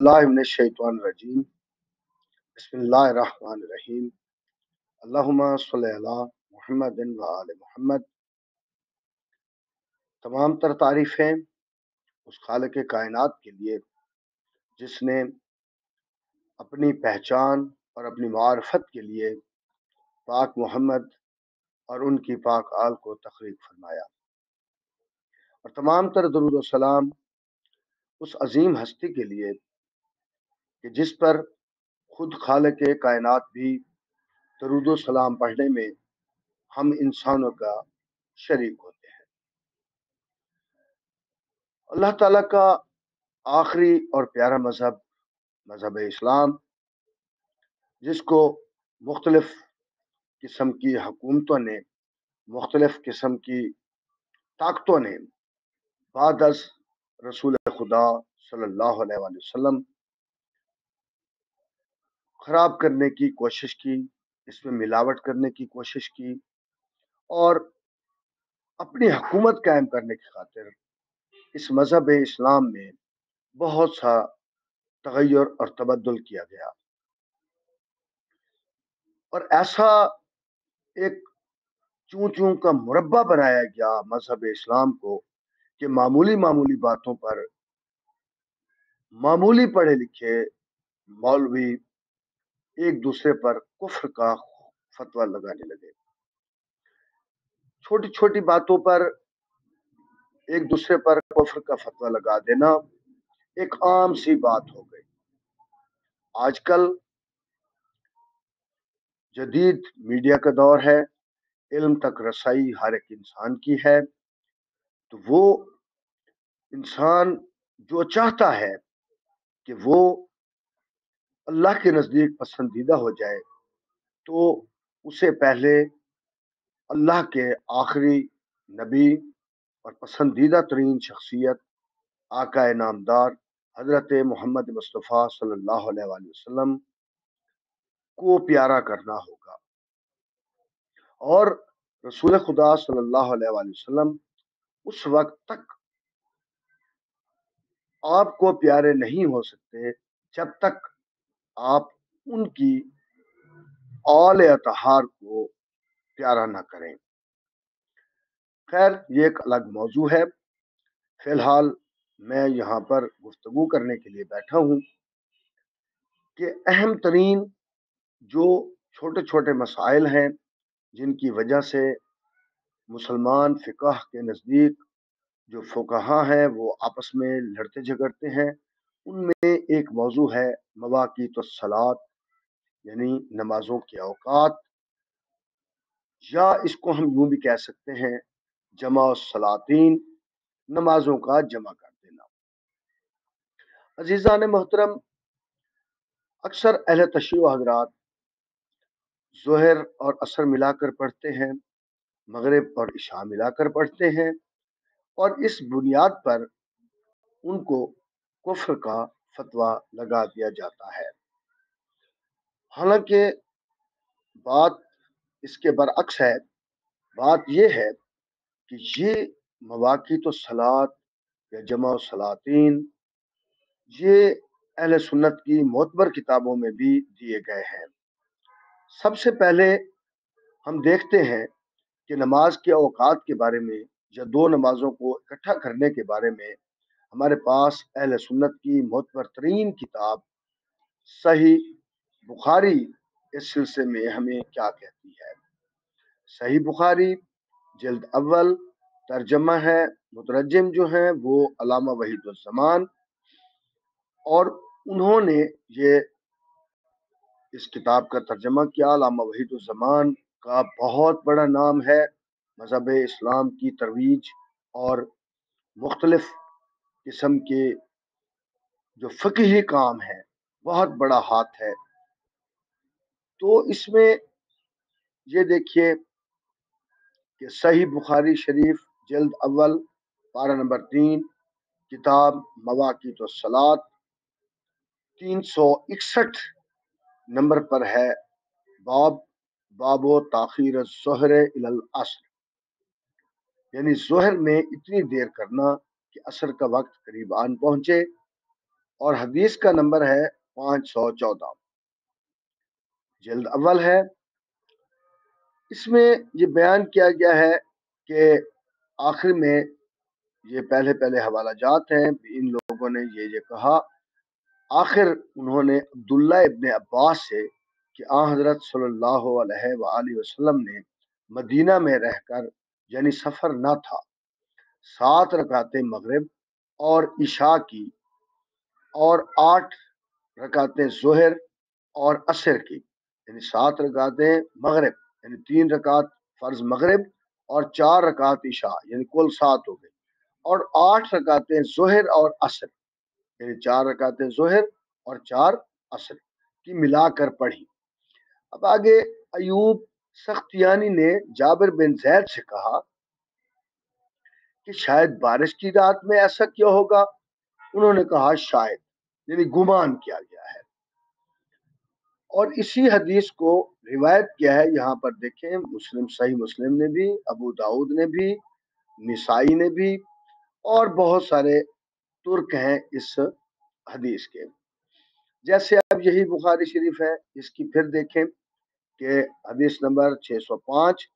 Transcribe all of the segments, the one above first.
اللہ من الشیطان الرجیم بسم اللہ الرحمن الرحیم اللہم صلی علی محمد و آل محمد۔ تمام تر تعریفیں اس خالق کائنات کے لیے جس نے اپنی پہچان اور اپنی معرفت کے لیے پاک محمد اور ان کی پاک آل کو تخلیق فرمایا، اور تمام تر درود و سلام اس عظیم ہستی کے لیے کہ جس پر خود خالق کائنات بھی درود و سلام پڑھنے میں ہم انسانوں کا شریک ہوتے ہیں۔ اللہ تعالیٰ کا آخری اور پیارا مذہب اسلام، جس کو مختلف قسم کی حکومتوں نے، مختلف قسم کی طاقتوں نے بعد از رسول خدا صلی اللہ علیہ وآلہ وسلم خراب کرنے کی کوشش کی، اس میں ملاوٹ کرنے کی کوشش کی، اور اپنی حکومت قائم کرنے کی خاطر اس مذہب اسلام میں بہت سا تغیر اور تبدل کیا گیا، اور ایسا ایک چوں چوں کا مربع بنایا گیا مذہب اسلام کو کہ معمولی باتوں پر معمولی پڑھے لکھے مولوی ایک دوسرے پر کفر کا فتویٰ لگانے لگے، چھوٹی چھوٹی باتوں پر ایک دوسرے پر کفر کا فتویٰ لگا دینا ایک عام سی بات ہو گئی۔ آج کل جدید میڈیا کا دور ہے، علم تک رسائی ہر ایک انسان کی ہے، تو وہ انسان جو چاہتا ہے کہ وہ اللہ کے نزدیک پسندیدہ ہو جائے، تو اسے پہلے اللہ کے آخری نبی اور پسندیدہ ترین شخصیت آقا نامدار حضرت محمد مصطفیٰ صلی اللہ علیہ وآلہ وسلم کو پیارا کرنا ہوگا، اور رسول خدا صلی اللہ علیہ وآلہ وسلم اس وقت تک آپ کو پیارے نہیں ہو سکتے جب تک آپ ان کی آل اطہار کو پیارا نہ کریں۔ خیر، یہ ایک الگ موضوع ہے، فی الحال میں یہاں پر گفتگو کرنے کے لیے بیٹھا ہوں کہ اہم ترین جو چھوٹے چھوٹے مسائل ہیں جن کی وجہ سے مسلمان فقہ کے نزدیک جو فقہا ہیں وہ آپس میں لڑتے جھگڑتے ہیں، ان میں ایک موضوع ہے مواقیت الصلاۃ، یعنی نمازوں کے اوقات، یا اس کو ہم یوں بھی کہہ سکتے ہیں جمع الصلاتین، نمازوں کا جمع کر دینا۔ عزیزان محترم، اکثر اہل تشیع حضرات ظہر اور عصر ملا کر پڑھتے ہیں، مغرب اور عشاء ملا کر پڑھتے ہیں، اور اس بنیاد پر ان کو کفر کا فتویٰ لگا دیا جاتا ہے، حالانکہ بات اس کے برعکس ہے۔ بات یہ ہے کہ یہ مواقیت الصلاۃ یا جمع الصلاتین یہ اہل سنت کی معتبر کتابوں میں بھی دیے گئے ہیں۔ سب سے پہلے ہم دیکھتے ہیں کہ نماز کے اوقات کے بارے میں یا دو نمازوں کو اکٹھا کرنے کے بارے میں ہمارے پاس اہل سنت کی معتبر ترین کتاب صحیح بخاری اس سلسلے میں ہمیں کیا کہتی ہے۔ صحیح بخاری جلد اول، ترجمہ ہے، مترجم جو ہیں وہ علامہ وحید الزمان، اور انہوں نے یہ اس کتاب کا ترجمہ کیا۔ علامہ وحید الزمان کا بہت بڑا نام ہے مذہب اسلام کی ترویج اور مختلف قسم کے جو فقہی کام ہے، بہت بڑا ہاتھ ہے۔ تو اس میں یہ دیکھیے کہ صحیح بخاری شریف جلد اول، پارہ نمبر 3، کتاب مواقیت الصلاۃ، 361 نمبر پر ہے، باب و تاخیر الظہر الی العصر، یعنی ظہر میں اتنی دیر کرنا کہ عصر کا وقت قریب آن پہنچے، اور حدیث کا نمبر ہے 514، جلد اول ہے۔ اس میں یہ بیان کیا گیا ہے کہ آخر میں یہ پہلے حوالہ جات ہیں، ان لوگوں نے یہ کہا، آخر انہوں نے عبداللہ ابن عباس سے کہ حضرت صلی اللہ علیہ وآلہ وسلم نے مدینہ میں رہ کر، یعنی سفر نہ تھا، 7 رکعتیں مغرب اور عشاء کی اور 8 رکعتیں ظہر اور عصر کی، یعنی 7 رکعتیں مغرب، یعنی 3 رکعت فرض مغرب اور 4 رکعت عشاء، یعنی کل 7 ہو گئی، اور 8 رکعتیں ظہر اور عصر، یعنی 4 رکعتیں ظہر اور 4 عصر کی ملا کر پڑھی۔ اب آگے ایوب سختیانی نے جابر بن زید سے کہا کہ شاید بارش کی رات میں ایسا کیا ہوگا؟ انہوں نے کہا شاید، یعنی گمان کیا گیا ہے۔ اور اسی حدیث کو روایت کیا ہے، یہاں پر دیکھیں، مسلم، صحیح مسلم نے بھی، ابو داؤد نے بھی، نسائی نے بھی، اور بہت سارے ترک ہیں اس حدیث کے۔ جیسے اب یہی بخاری شریف ہے، اس کی پھر دیکھیں کہ حدیث نمبر 605،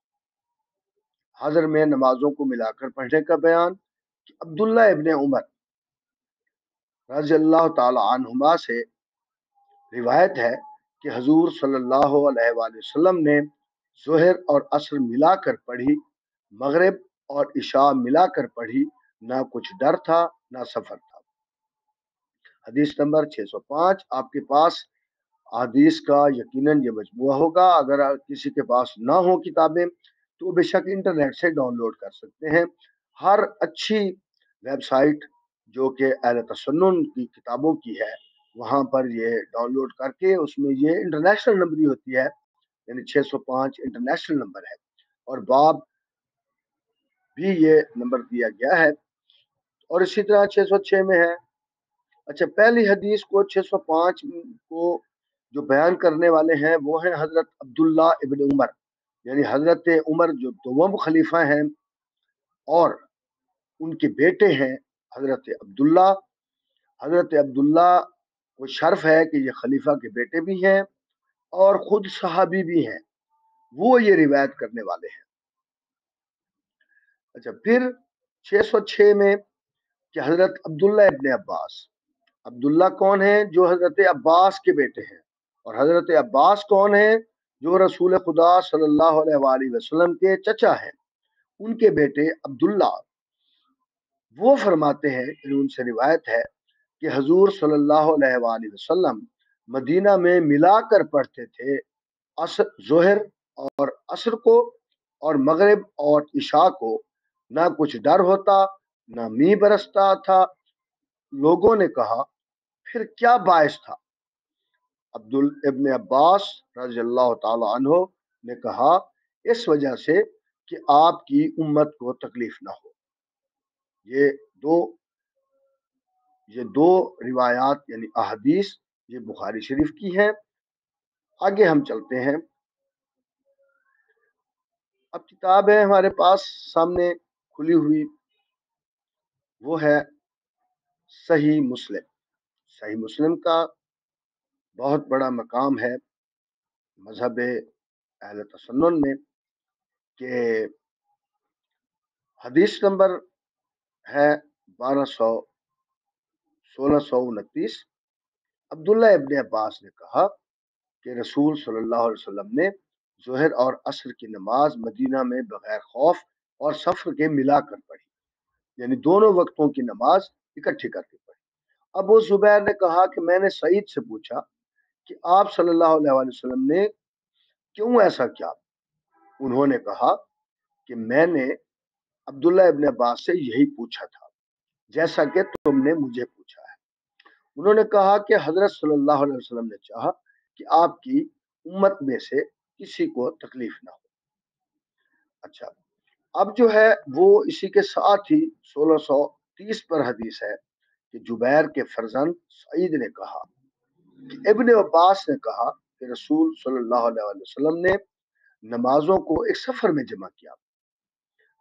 حضر میں نمازوں کو ملا کر پڑھنے کا بیان، کہ عبداللہ ابن عمر رضی اللہ تعالی عنہما سے روایت ہے کہ حضور صلی اللہ علیہ وآلہ وسلم نے ظہر اور عصر ملا کر پڑھی، مغرب اور عشاء ملا کر پڑھی، نہ کچھ ڈر تھا نہ سفر تھا۔ حدیث نمبر 605۔ آپ کے پاس حدیث کا یقیناً یہ مجموعہ ہوگا، اگر کسی کے پاس نہ ہو کتابیں تو بے شک انٹرنیٹ سے ڈاؤن لوڈ کر سکتے ہیں۔ ہر اچھی ویب سائٹ جو کہ اہل تسنن کی کتابوں کی ہے، وہاں پر یہ ڈاؤن لوڈ کر کے، اس میں یہ انٹرنیشنل نمبر ہی ہوتی ہے، یعنی 605 انٹرنیشنل نمبر ہے، اور باب بھی یہ نمبر دیا گیا ہے، اور اسی طرح 606 میں ہے۔ اچھا، پہلی حدیث کو 605 کو جو بیان کرنے والے ہیں وہ ہیں حضرت عبداللہ ابن عمر، یعنی حضرت عمر جو دوم خلیفہ ہیں، اور ان کے بیٹے ہیں حضرت عبداللہ۔ حضرت عبداللہ کو شرف ہے کہ یہ خلیفہ کے بیٹے بھی ہیں اور خود صحابی بھی ہیں، وہ یہ روایت کرنے والے ہیں۔ اچھا، پھر 606 میں کہ حضرت عبداللہ ابن عباس، عبداللہ کون ہیں؟ جو حضرت عباس کے بیٹے ہیں، اور حضرت عباس کون ہیں؟ جو رسول خدا صلی اللہ علیہ وآلہ وسلم کے چچا ہیں، ان کے بیٹے عبداللہ، وہ فرماتے ہیں، ان سے روایت ہے کہ حضور صلی اللہ علیہ وآلہ وسلم مدینہ میں ملا کر پڑھتے تھے، ظہر اور عصر کو، اور مغرب اور عشاء کو، نہ کچھ ڈر ہوتا نہ می برستا تھا۔ لوگوں نے کہا پھر کیا باعث تھا؟ عبد ابن عباس رضی اللہ تعالی عنہ نے کہا اس وجہ سے کہ آپ کی امت کو تکلیف نہ ہو۔ یہ دو روایات یعنی احادیث یہ بخاری شریف کی ہیں۔ آگے ہم چلتے ہیں۔ اب کتاب ہے ہمارے پاس سامنے کھلی ہوئی، وہ ہے صحیح مسلم۔ صحیح مسلم کا بہت بڑا مقام ہے مذہب اہل تسنن میں، کہ حدیث نمبر ہے 1629۔ عبداللہ ابن عباس نے کہا کہ رسول صلی اللہ علیہ وسلم نے ظہر اور عصر کی نماز مدینہ میں بغیر خوف اور سفر کے ملا کر پڑھی، یعنی دونوں وقتوں کی نماز اکٹھی کر کے پڑھی۔ ابو زبیر نے کہا کہ میں نے سعید سے پوچھا کہ آپ صلی اللہ علیہ وسلم نے کیوں ایسا کیا؟ انہوں نے کہا کہ میں نے عبداللہ ابن عباس سے یہی پوچھا تھا جیسا کہ تم نے مجھے پوچھا ہے۔ انہوں نے کہا کہ حضرت صلی اللہ علیہ وسلم نے چاہا کہ آپ کی امت میں سے کسی کو تکلیف نہ ہو۔ اچھا، اب جو ہے وہ اسی کے ساتھ ہی 1630 پر حدیث ہے کہ جبیر کے فرزند سعید نے کہا کہ ابن عباس نے کہا کہ رسول صلی اللہ علیہ وسلم نے نمازوں کو ایک سفر میں جمع کیا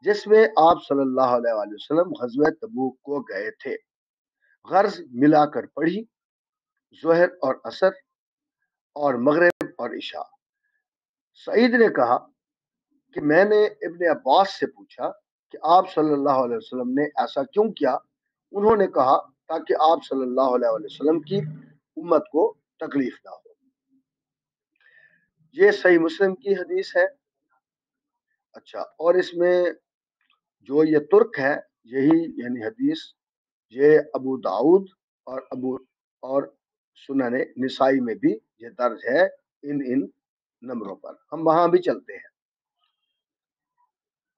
جس میں آپ صلی اللہ علیہ وسلم غزوہ تبوک کو گئے تھے۔ غرض ملا کر پڑھی، ظہر اور عصر اور مغرب اور عشاء۔ سعید نے کہا کہ میں نے ابن عباس سے پوچھا کہ آپ صلی اللہ علیہ وسلم نے ایسا کیوں کیا؟ انہوں نے کہا تاکہ آپ صلی اللہ علیہ وسلم کی امت کو تکلیف نہ ہو۔ یہ صحیح مسلم کی حدیث ہے۔ اچھا، اور اس میں جو یہ ترک ہے، یہی یعنی حدیث یہ ابو داؤد اور سنن نسائی میں بھی یہ درج ہے ان نمبروں پر۔ ہم وہاں بھی چلتے ہیں۔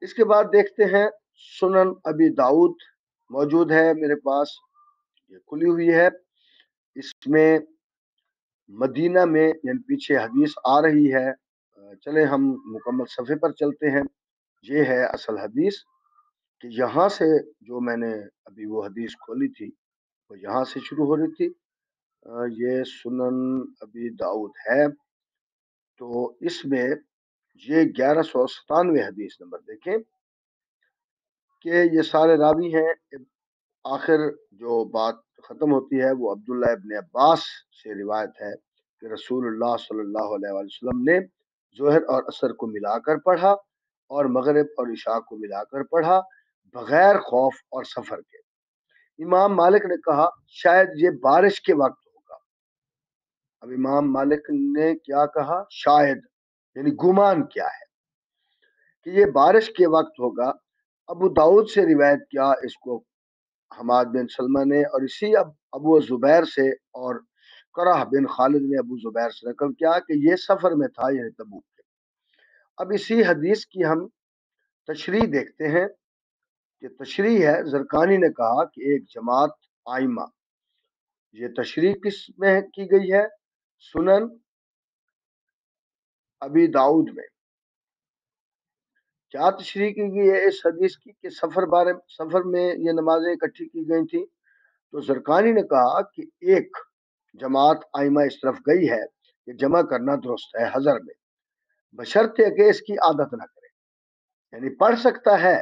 اس کے بعد دیکھتے ہیں سنن ابی داؤد موجود ہے میرے پاس، یہ کھلی ہوئی ہے۔ اس میں مدینہ میں یعنی پیچھے حدیث آ رہی ہے، چلیں ہم مکمل صفحے پر چلتے ہیں۔ یہ ہے اصل حدیث کہ یہاں سے جو میں نے ابھی وہ حدیث کھولی تھی وہ یہاں سے شروع ہو رہی تھی۔ یہ سنن ابی داؤد ہے، تو اس میں یہ 1197 حدیث نمبر دیکھیں کہ یہ سارے راوی ہیں۔ آخر جو بات ختم ہوتی ہے وہ عبداللہ ابن عباس سے روایت ہے کہ رسول اللہ صلی اللہ علیہ وسلم نے ظہر اور عصر کو ملا کر پڑھا اور مغرب اور عشاء کو ملا کر پڑھا بغیر خوف اور سفر کے۔ امام مالک نے کہا شاید یہ بارش کے وقت ہوگا۔ اب امام مالک نے کیا کہا؟ شاید، یعنی گمان کیا ہے کہ یہ بارش کے وقت ہوگا۔ ابو داؤد سے روایت کیا اس کو حماد بن سلمہ نے، اور اسی ابو زبیر سے اور قرہ بن خالد نے ابو زبیر سے نقل کیا کہ یہ سفر میں تھا، یعنی تبوک کے۔ اب اسی حدیث کی ہم تشریح دیکھتے ہیں کہ تشریح ہے، زرقانی نے کہا کہ ایک جماعت آئمہ، یہ تشریح کس میں کی گئی ہے؟ سنن ابی داؤد میں۔ کیا تشریح کی گئی ہے اس حدیث کی کہ سفر میں یہ نمازیں اکٹھی کی گئی تھی؟ تو زرقانی نے کہا کہ ایک جماعت آئمہ اس طرف گئی ہے کہ جمع کرنا درست ہے حضر میں، بشرطے کہ اس کی عادت نہ کرے، یعنی پڑھ سکتا ہے،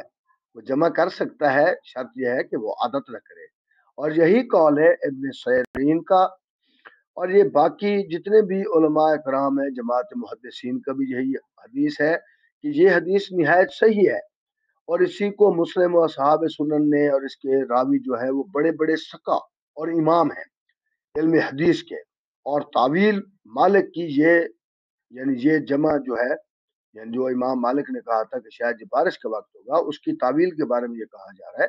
وہ جمع کر سکتا ہے، شرط یہ ہے کہ وہ عادت نہ کرے۔ اور یہی قول ہے ابن سیرین کا، اور یہ باقی جتنے بھی علماء کرام ہیں جماعت محدثین کا بھی یہی حدیث ہے کہ یہ حدیث نہایت صحیح ہے۔ اور اسی کو مسلم و اصحاب سنن نے، اور اس کے راوی جو ہے وہ بڑے بڑے ثقہ اور امام ہیں علم حدیث کے۔ اور تعویل مالک کی یعنی یہ جمع جو ہے، یعنی جو امام مالک نے کہا تھا کہ شاید یہ بارش کا وقت ہوگا، اس کی تعویل کے بارے میں یہ کہا جا رہا ہے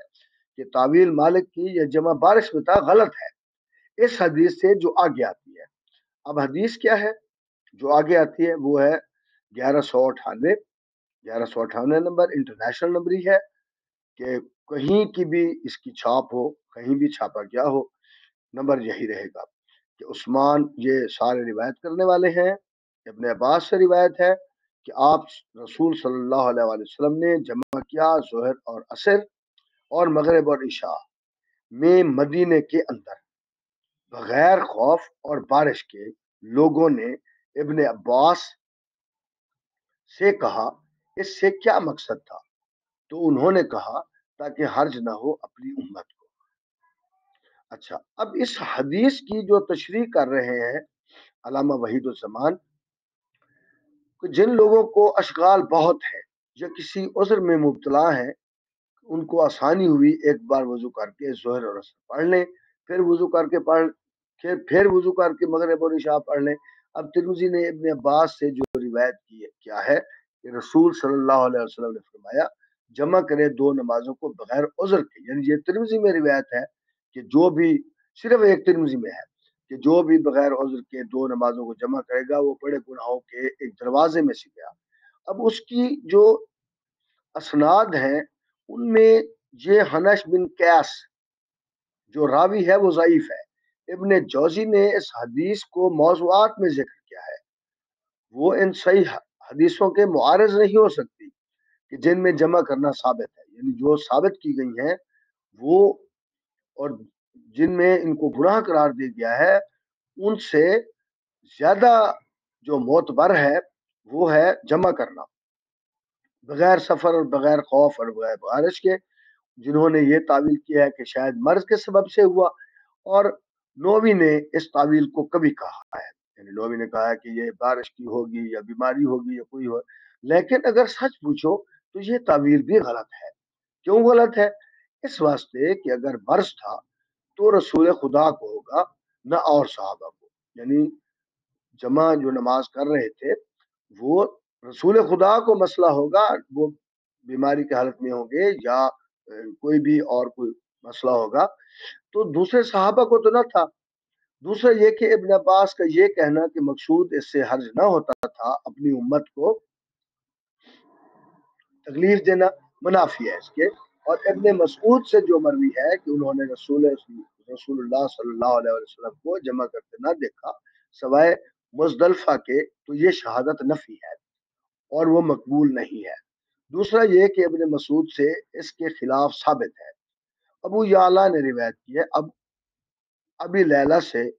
کہ تعویل مالک کی یہ جمع بارش میں تھا غلط ہے اس حدیث سے جو آگے آتی ہے۔ اب حدیث کیا ہے جو آگے آتی ہے؟ وہ ہے 1198 نمبر، انٹرنیشنل نمبر ہی ہے کہ کہیں کی بھی اس کی چھاپ ہو، کہیں بھی چھاپا گیا ہو، نمبر یہی رہے گا کہ عثمان یہ سارے روایت کرنے والے ہیں۔ ابن عباس سے روایت ہے کہ آپ رسول صلی اللہ علیہ وآلہ وسلم نے جمع کیا ظہر اور عصر اور مغرب اور عشاء میں مدینے کے اندر بغیر خوف اور بارش کے۔ لوگوں نے ابن عباس سے کہا اس سے کیا مقصد تھا؟ تو انہوں نے کہا تاکہ حرج نہ ہو اپنی امت کو۔ اچھا، اب اس حدیث کی جو تشریح کر رہے ہیں علامہ وحید الزمان، کہ جن لوگوں کو اشغال بہت ہے یا کسی عذر میں مبتلا ہیں، ان کو آسانی ہوئی ایک بار وضو کر کے ظہر اور عصر پڑھ لیں، پھر وضو کر کے پھر وضو کر کے مغرب اور عشاء پڑھ لیں۔ اب ترمذی نے ابن عباس سے جو روایت کی کیا ہے کہ رسول صلی اللہ علیہ وسلم نے فرمایا جمع کرے دو نمازوں کو بغیر عذر کے، یعنی یہ ترمذی میں روایت ہے کہ جو بھی، صرف ایک ترمذی میں ہے کہ جو بھی بغیر عذر کے دو نمازوں کو جمع کرے گا وہ بڑے گناہوں کے ایک دروازے میں سے گیا۔ اب اس کی جو اسناد ہیں ان میں یہ حنش بن قیس جو راوی ہے وہ ضعیف ہے۔ ابن جوزی نے اس حدیث کو موضوعات میں ذکر کیا ہے، وہ ان صحیح حدیثوں کے معارض نہیں ہو سکتی کہ جن میں جمع کرنا ثابت ہے، یعنی جو ثابت کی گئی ہیں وہ، اور جن میں ان کو گناہ قرار دیا گیا ہے ان سے زیادہ جو معتبر ہے وہ ہے جمع کرنا بغیر سفر اور بغیر خوف اور بغیر بارش کے۔ جنہوں نے یہ تعویل کیا ہے کہ شاید مرض کے سبب سے ہوا، اور نووی نے اس تعویل کو کبھی کہا ہے، یعنی نووی نے کہا ہے کہ یہ بارش کی ہوگی یا بیماری ہوگی یا کوئی ہو، لیکن اگر سچ پوچھو تو یہ تعویل بھی غلط ہے۔ کیوں غلط ہے؟ اس واسطے کہ اگر مرض تھا تو رسول خدا کو ہوگا، نہ اور صحابہ کو، یعنی جمع جو نماز کر رہے تھے وہ رسول خدا کو مسئلہ ہوگا، وہ بیماری کی حالت میں ہوں گے یا کوئی بھی اور کوئی مسئلہ ہوگا، تو دوسرے صحابہ کو تو نہ تھا۔ دوسرا یہ کہ ابن عباس کا یہ کہنا کہ مقصود اس سے حرج نہ ہوتا تھا اپنی امت کو تکلیف دینا، منافی ہے اس کے۔ اور ابن مسعود سے جو مروی ہے کہ انہوں نے رسول اللہ صلی اللہ علیہ وسلم کو جمع کرتے نہ دیکھا سوائے مزدلفہ کے، تو یہ شہادت نفی ہے اور وہ مقبول نہیں ہے۔ دوسرا یہ کہ ابن مسعود سے اس کے خلاف ثابت ہے۔ ابو یعلا نے روایت کی ہے ابی لیلہ سے،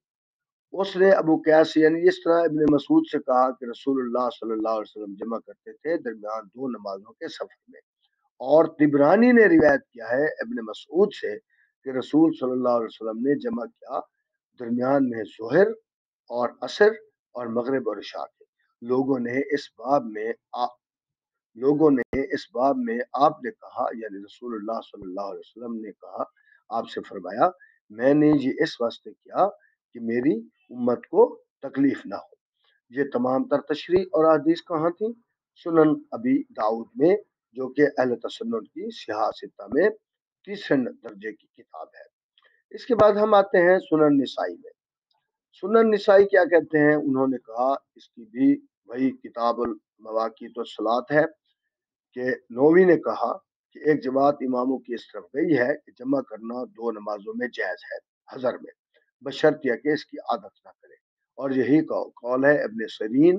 اس نے ابو قیاس یعنی اس طرح ابن مسعود سے کہا کہ رسول اللہ صلی اللہ علیہ وسلم جمع کرتے تھے درمیان دو نمازوں کے سفر میں۔ اور طبرانی نے روایت کیا ہے ابن مسعود سے کہ رسول صلی اللہ علیہ وسلم نے جمع کیا درمیان میں ظہر اور عصر اور مغرب اور عشاء کے۔ لوگوں نے اس باب میں آپ نے کہا، یعنی رسول اللہ صلی اللہ علیہ وسلم نے کہا، آپ سے فرمایا میں نے یہ اس واسطے کیا کہ میری امت کو تکلیف نہ ہو۔ یہ تمام تر تشریح اور حدیث کہاں تھی؟ سنن ابی داؤد میں، جو کہ اہل تسنن کی سیاہ ستہ میں تیسرے درجے کی کتاب ہے۔ اس کے بعد ہم آتے ہیں سنن نسائی میں۔ سنن نسائی کیا کہتے ہیں؟ انہوں نے کہا اس کی بھی وہی کتاب المواقیت والصلاۃ ہے کہ نووی نے کہا کہ ایک جماعت اماموں کی اس طرف گئی ہے کہ جمع کرنا دو نمازوں میں جائز ہے حضر میں، بشرط یہ کہ اس کی عادت نہ کرے، اور یہی قول ہے ابن سیرین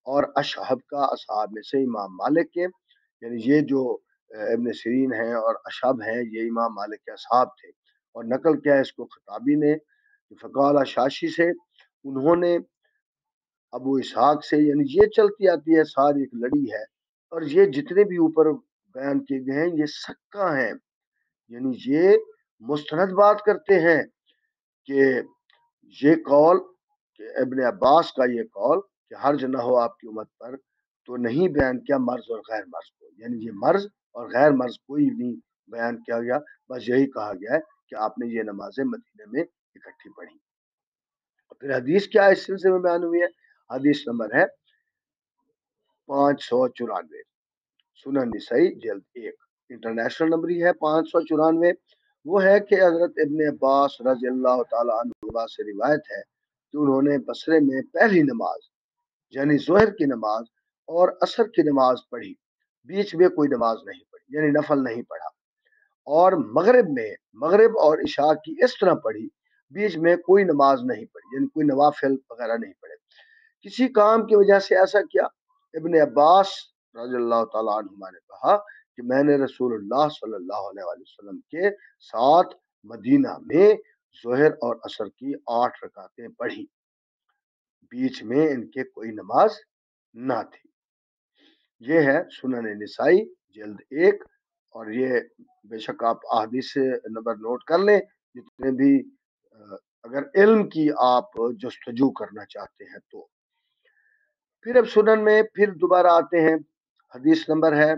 اور اشہب کا، اصحاب میں سے امام مالک کے، یعنی یہ جو ابن سیرین ہیں اور اشہب ہیں یہ امام مالک کے اصحاب تھے۔ اور نقل کیا ہے اس کو خطابی نے فقال شاشی سے، انہوں نے ابو اسحاق سے، یعنی یہ چلتی آتی ہے ساری ایک لڑی ہے، اور یہ جتنے بھی اوپر بیان کیے گئے ہیں یہ سکہ ہیں، یعنی یہ مستند بات کرتے ہیں کہ یہ قول کہ ابن عباس کا یہ قول کہ حرج نہ ہو آپ کی امت پر، تو نہیں بیان کیا مرض اور غیر مرض کو، یعنی یہ مرض اور غیر مرض کوئی نہیں بیان کیا گیا، بس یہی کہا گیا ہے کہ آپ نے یہ نمازیں مدینے میں اکٹھی پڑھی۔ پھر حدیث کیا اس سلسلے میں بیان ہوئی ہے؟ حدیث نمبر ہے 594، سنن نسائی جلد 1، انٹرنیشنل نمبر ہے 594۔ وہ ہے کہ حضرت ابن عباس رضی اللہ تعالی عنہ سے روایت ہے کہ انہوں نے بصرے میں پہلی نماز یعنی ظہر کی نماز اور عصر کی نماز پڑھی، بیچ میں کوئی نماز نہیں پڑھی، یعنی نفل نہیں پڑھا، اور مغرب میں مغرب اور عشاء کی اس طرح پڑھی، بیچ میں کوئی نماز نہیں پڑھی، یعنی کوئی نوافل وغیرہ نہیں پڑھے۔ کسی کام کی وجہ سے ایسا کیا؟ ابن عباس رضی اللہ تعالیٰ عنہما نے کہا کہ میں نے رسول اللہ صلی اللہ علیہ وسلم کے ساتھ مدینہ میں ظہر اور عصر کی 8 رکعتیں پڑھی، بیچ میں ان کے کوئی نماز نہ تھی۔ یہ ہے سنن نسائی جلد 1، اور یہ بے شک آپ احادیث سے نمبر نوٹ کر لیں جتنے بھی، اگر علم کی آپ جستجو کرنا چاہتے ہیں تو۔ پھر اب سنن میں پھر دوبارہ آتے ہیں، حدیث نمبر ہے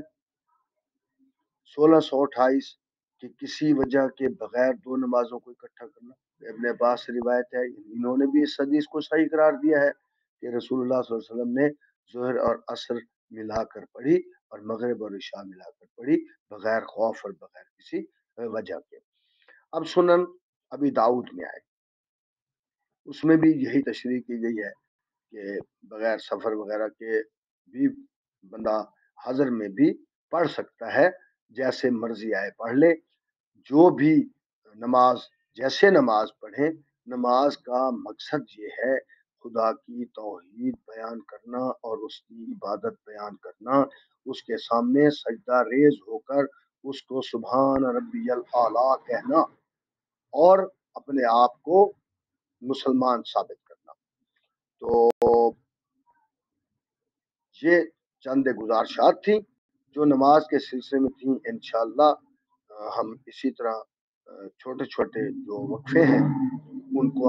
1628 کہ کسی وجہ کے بغیر دو نمازوں کو اکٹھا کرنا۔ ابن عباس سے روایت ہے، انہوں نے بھی اس حدیث کو صحیح قرار دیا ہے کہ رسول اللہ صلی اللہ علیہ وسلم نے ظہر اور عصر ملا کر پڑھی اور مغرب اور عشاء ملا کر پڑھی، بغیر خوف اور بغیر کسی وجہ کے۔ اب سنن ابی داؤد میں آئے، اس میں بھی یہی تشریح کی گئی ہے کہ بغیر سفر وغیرہ کے بھی بندہ حضر میں بھی پڑھ سکتا ہے، جیسے مرضی آئے پڑھ لے، جو بھی نماز جیسے نماز پڑھیں۔ نماز کا مقصد یہ ہے خدا کی توحید بیان کرنا اور اس کی عبادت بیان کرنا، اس کے سامنے سجدہ ریز ہو کر اس کو سبحان ربی الاعلیٰ کہنا اور اپنے آپ کو مسلمان ثابت کرنا۔ تو یہ چند گزارشات تھیں جو نماز کے سلسلے میں تھیں۔ انشاءاللہ ہم اسی طرح چھوٹے چھوٹے جو وقفے ہیں ان کو